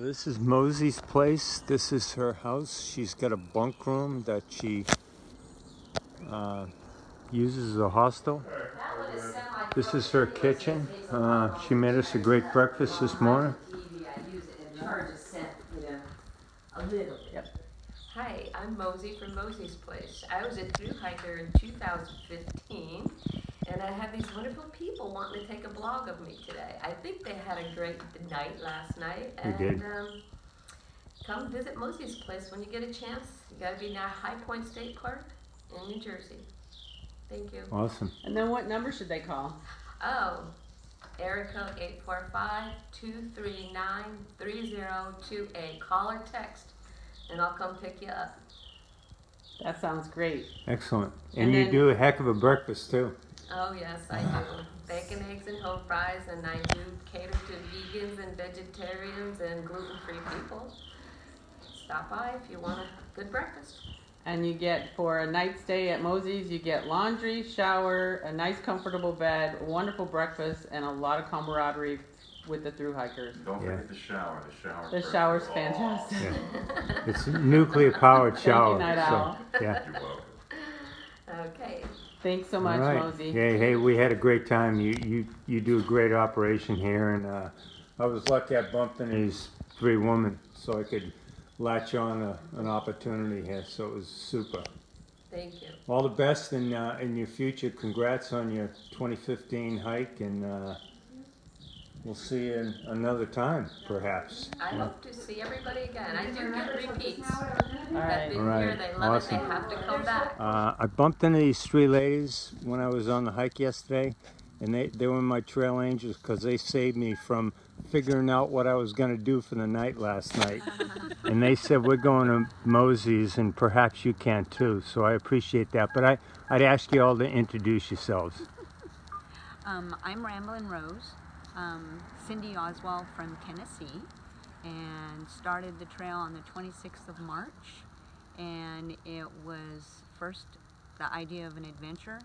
This is Mosey's place. This is her house. She's got a bunk room that she uses as a hostel. This is her kitchen. She made us a great breakfast this morning. Yep. Hi, I'm Mosey from Mosey's Place. I was a thru-hiker in 2015, and I have these wonderful people wanting to take a blog of me today. I think they had a great night last night, and come visit Mosey's Place when you get a chance. You got to be near High Point State Park in New Jersey. Thank you. Awesome. And then what number should they call? Oh, area code 845-239-3028. Call or text, and I'll come pick you up. That sounds great. Excellent. And you do a heck of a breakfast too. Oh yes, I do. Bacon, eggs, and home fries, and I do cater to vegans and vegetarians and gluten-free people. Stop by if you want a good breakfast. And you get, for a night stay at Mosey's, you get laundry, shower, a nice comfortable bed, a wonderful breakfast, and a lot of camaraderie with the thru-hikers. Don't forget the shower. The shower's fantastic. Yeah. It's a nuclear powered shower. Thank you, Night Owl. Yeah. You're welcome. Okay. Thanks so much, All right. Mosey. Hey, we had a great time. You do a great operation here, and I was lucky I bumped into these three women so I could latch on an opportunity here. So it was super. Thank you. All the best in your future. Congrats on your 2015 hike, and we'll see you another time, perhaps. I hope to see everybody again. I do get repeats. All That right. here, they love Awesome. it. They have to come back. I bumped into these three ladies when I was on the hike yesterday, and they were my trail angels because they saved me from figuring out what I was going to do for the night last night. And they said, we're going to Mosey's, and perhaps you can too. So I appreciate that. But I'd ask you all to introduce yourselves. I'm Ramblin' Rose, Cindy Oswald from Tennessee, and started the trail on the 26th of March. And it was first the idea of an adventure,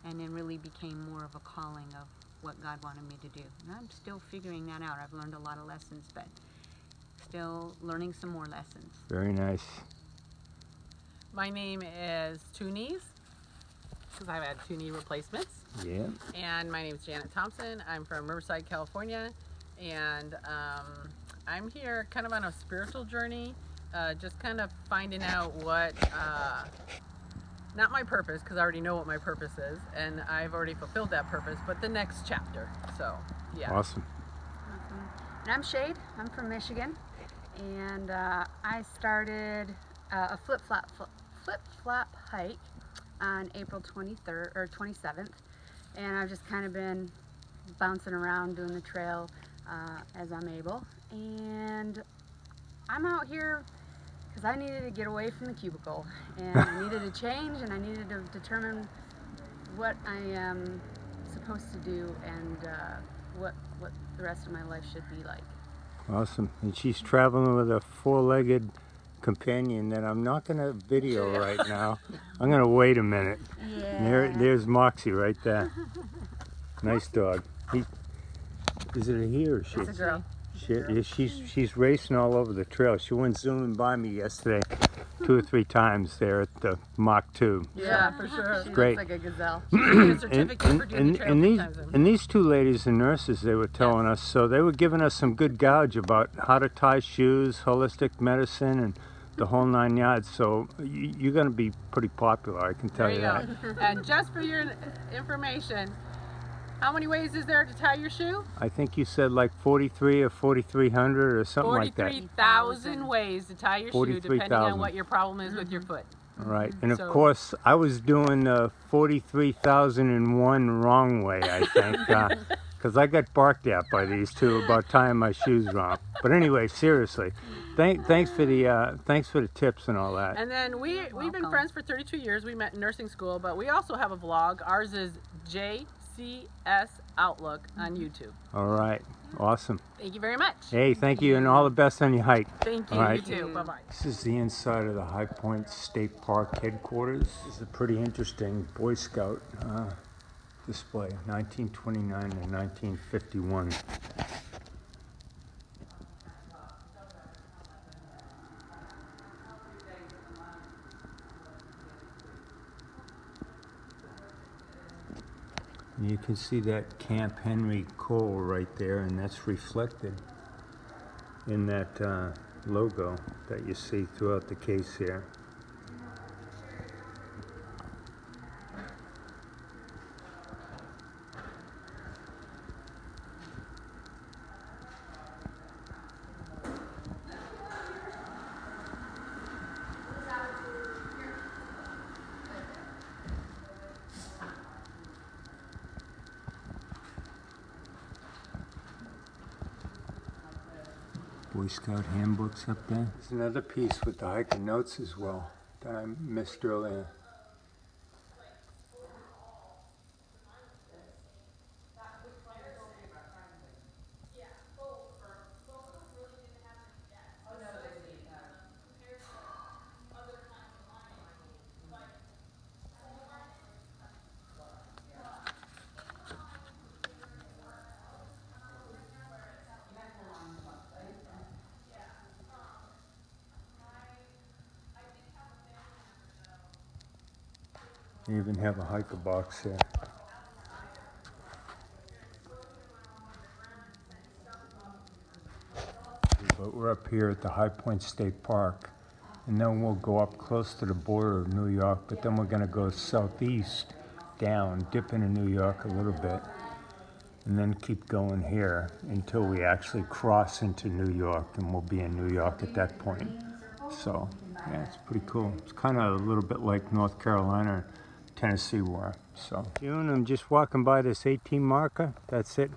and then really became more of a calling of what God wanted me to do. And I'm still figuring that out. I've learned a lot of lessons, but still learning some more lessons. Very nice. My name is Two Knees, because I've had 2 knee replacements. Yeah. And my name is Janet Thompson. I'm from Riverside, California. And I'm here kind of on a spiritual journey, just kind of finding out what, not my purpose, because I already know what my purpose is, and I've already fulfilled that purpose, but the next chapter. So, yeah. Awesome. And I'm Shade. I'm from Michigan, and I started a flip-flop hike on April 23rd or 27th, and I've just kind of been bouncing around doing the trail as I'm able. And I'm out here because I needed to get away from the cubicle, and I needed a change, and I needed to determine what I am supposed to do and what the rest of my life should be like. Awesome. And she's traveling with a 4-legged companion that I'm not going to video right now. I'm going to wait a minute. Yeah. There's Moxie right there. Nice dog. Is it a he or she? It's a girl. She's racing all over the trail. She went zooming by me yesterday 2 or 3 times there at the Mach 2. Yeah, for sure. She Great. looks like a gazelle. A certificate for doing the trail 3 times. And these 2 ladies are nurses, they were telling us, so they were giving us some good gouge about how to tie shoes, holistic medicine, and the whole 9 yards. So you're going to be pretty popular, I can tell There you you that. go. And just for your information, how many ways is there to tie your shoe? I think you said like 43 or 4,300 or something like that. 43,000 ways to tie your shoe, depending 43,000. on what your problem is with your foot. Right, and of So- course, I was doing 43,001 wrong way, I think, because I got barked at by these 2 about tying my shoes wrong. But anyway, seriously, thanks for the tips and all that. And then we've been friends for 32 years. We met in nursing school, but we also have a vlog. Ours is JCS Outlook on YouTube. All right, awesome. Thank you very much. Hey, thank you, and all the best on your hike. Thank you. All right. You too. Bye-bye. This is the inside of the High Point State Park headquarters. This is a pretty interesting Boy Scout display, 1929 and 1951. And you can see that Camp Henry coal right there, and that's reflected in that logo that you see throughout the case here. Boy Scout handbooks up there. There's another piece with the hiker notes as well that I missed earlier. They even have a hiker box here. But we're up here at the High Point State Park, and then we'll go up close to the border of New York, but then we're going to go southeast down, dip into New York a little bit, and then keep going here until we actually cross into New York, and we'll be in New York at that point. So, yeah, it's pretty cool. It's kind of a little bit like North Carolina, Tennessee were. So, June, I'm just walking by this 18 marker. That's it.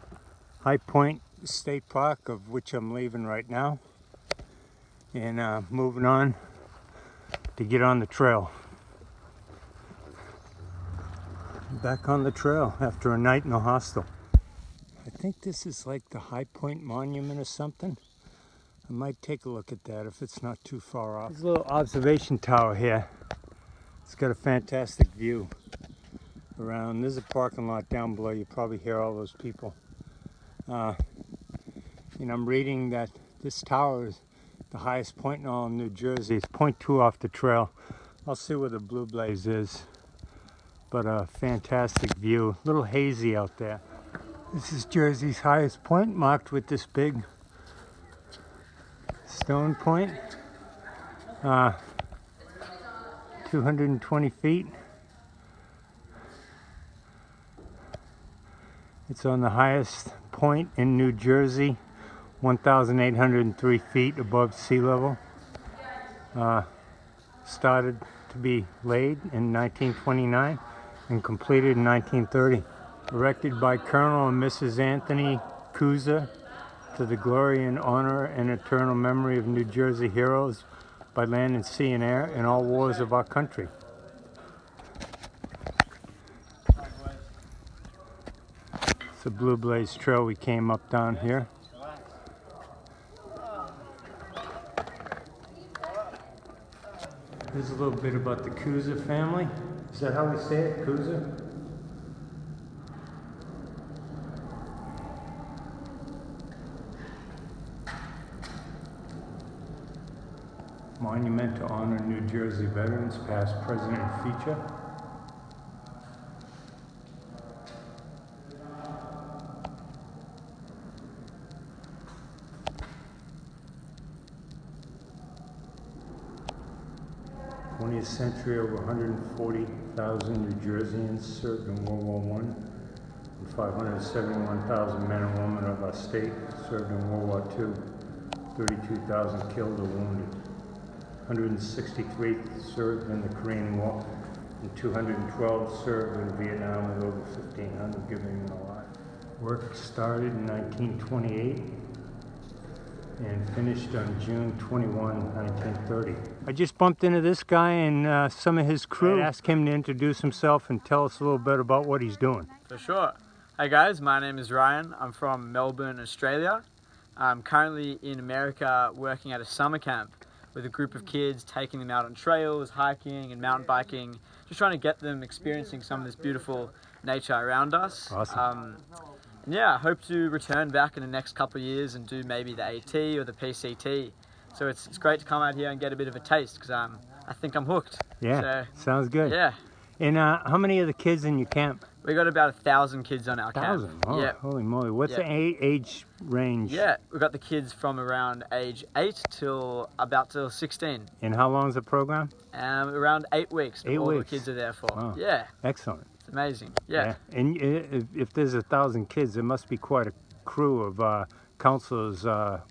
High Point State Park, of which I'm leaving right now, and moving on to get on the trail. Back on the trail after a night in the hostel. I think this is like the High Point Monument or something. I might take a look at that if it's not too far off. There's a little observation tower here. It's got a fantastic view around. There's a parking lot down below. You probably hear all those people. And I'm reading that this tower is the highest point in all of New Jersey. It's 0.2 off the trail. I'll see where the Blue Blaze is. But a fantastic view. A little hazy out there. This is Jersey's highest point, marked with this big stone point. 220 feet. It's on the highest point in New Jersey, 1,803 feet above sea level. Started to be laid in 1929 and completed in 1930. Erected by Colonel and Mrs. Anthony Cusa to the glory and honor and eternal memory of New Jersey heroes by land and sea and air in all wars of our country. It's the Blue Blaze Trail we came up down here. Here's a little bit about the Cusa family. Is that how we say it, Cusa? Monument to honor New Jersey veterans, past, present, and future. '20th century, over 140,000 New Jerseyans served in World War I, and 571,000 men and women of our state served in World War II, 32,000 killed or wounded. 163 served in the Korean War, and 212 served in Vietnam, with over 1,500 giving their lives. Work started in 1928 and finished on June 21, 1930. I just bumped into this guy and some of his crew. I asked him to introduce himself and tell us a little bit about what he's doing. For sure. Hi guys, my name is Ryan. I'm from Melbourne, Australia. I'm currently in America working at a summer camp with a group of kids, taking them out on trails, hiking and mountain biking, just trying to get them experiencing some of this beautiful nature around us. Awesome. And yeah, I hope to return back in the next couple of years and do maybe the AT or the PCT. So it's great to come out here and get a bit of a taste, because I think I'm hooked. Yeah, so, sounds good. Yeah. And how many of the kids in your camp? We got about 1,000 kids on our camp. 1,000? Oh, Yeah. holy moly. What's Yeah. the age range? Yeah, we got the kids from around age 8 till about till 16. And how long is the program? Around 8 weeks. 8 all weeks. the kids are there for. Wow. Yeah, Excellent. it's amazing. Yeah. And if there's 1,000 kids, there must be quite a crew of counselors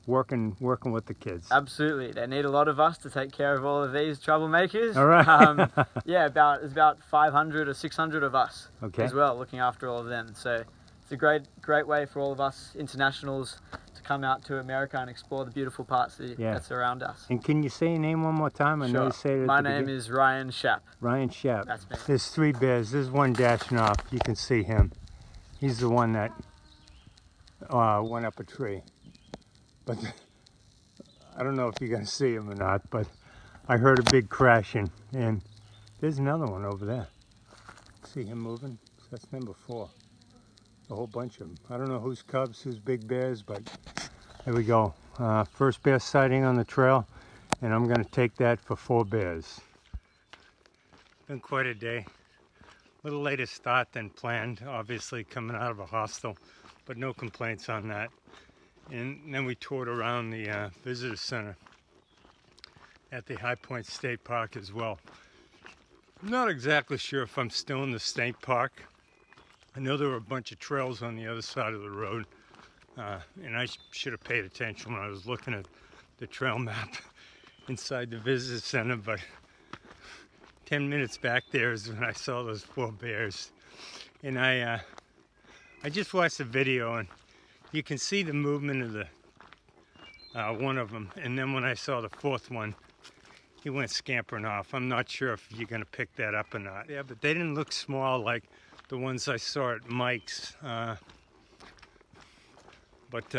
working with the kids. Absolutely. They need a lot of us to take care of all of these troublemakers. All right. Yeah, there's about 500 or 600 of us Okay. as well, looking after all of them. So it's a great way for all of us internationals to come out to America and explore the beautiful parts that surround us. And can you say your name one more time? I know you said it at My the name beginning. is Ryan Shapp. Ryan Shapp. That's me. There's 3 bears. There's one dashing off. You can see him. He's the one that went up a tree. But I don't know if you're going to see him or not, but I heard a big crashing. And there's another one over there. See him moving? That's number 4. A whole bunch of them. I don't know who's cubs, who's big bears, but there we go. First bear sighting on the trail, and I'm going to take that for 4 bears. Been quite a day. A little later start than planned, obviously coming out of a hostel, but no complaints on that. And then we toured around the visitor center at the High Point State Park as well. I'm not exactly sure if I'm still in the state park. I know there were a bunch of trails on the other side of the road, and I should have paid attention when I was looking at the trail map inside the visitor center, but 10 minutes back there is when I saw those 4 bears. And I just watched the video, and you can see the movement of the one of them, and then when I saw the 4th one, he went scampering off. I'm not sure if you're going to pick that up or not. Yeah, but they didn't look small like the ones I saw at Mike's, but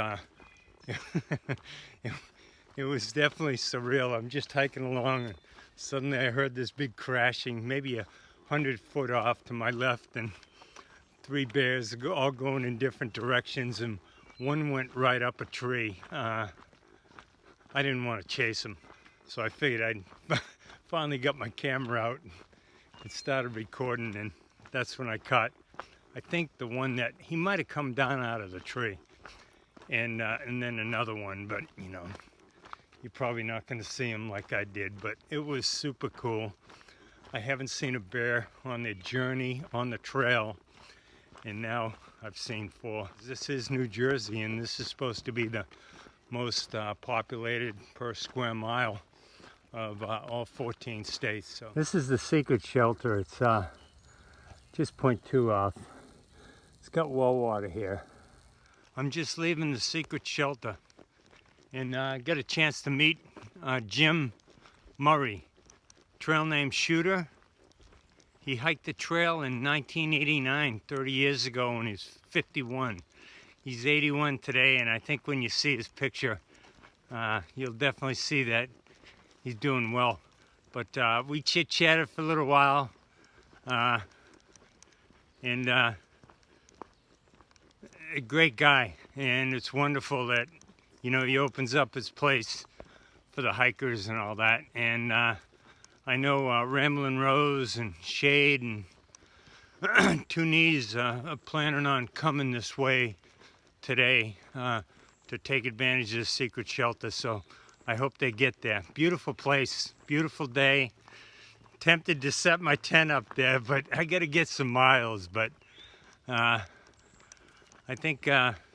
it was definitely surreal. I'm just hiking along, and suddenly I heard this big crashing, maybe 100 foot off to my left, and 3 bears all going in different directions, and one went right up a tree. I didn't want to chase him, so I figured I'd finally got my camera out and started recording, and that's when I caught, I think, the one that he might have come down out of the tree, and then another one, but you know, you're probably not going to see him like I did, but it was super cool. I haven't seen a bear on their journey on the trail, and now I've seen 4. This is New Jersey, and this is supposed to be the most populated per square mile of all 14 states. So this is the secret shelter. It's just 0.2 off. It's got well water here. I'm just leaving the secret shelter, and got a chance to meet Jim Murray, trail name Shooter. He hiked the trail in 1989, 30 years ago, when he was 51. He's 81 today, and I think when you see his picture, you'll definitely see that he's doing well. But we chit-chatted for a little while, and a great guy, and it's wonderful that, you know, he opens up his place for the hikers and all that. And I know Ramblin' Rose and Shade and Two Knees are planning on coming this way today to take advantage of the secret shelter, so I hope they get there. Beautiful place, beautiful day. Tempted to set my tent up there, but I gotta get some miles. But I think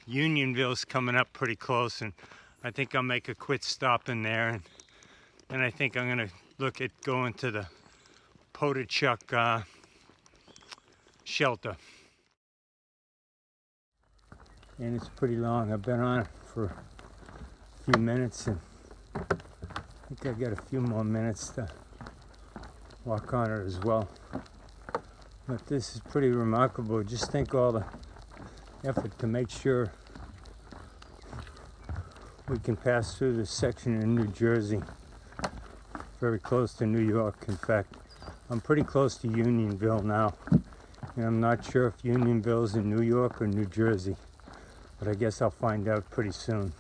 Unionville's coming up pretty close, and I think I'll make a quick stop in there, and then I think I'm gonna look at going to the Potochuck shelter. And it's pretty long. I've been on it for a few minutes, and I think I've got a few more minutes to walk on it as well. But this is pretty remarkable. Just think all the effort to make sure we can pass through this section in New Jersey, very close to New York. In fact, I'm pretty close to Unionville now, and I'm not sure if Unionville's in New York or New Jersey, but I guess I'll find out pretty soon.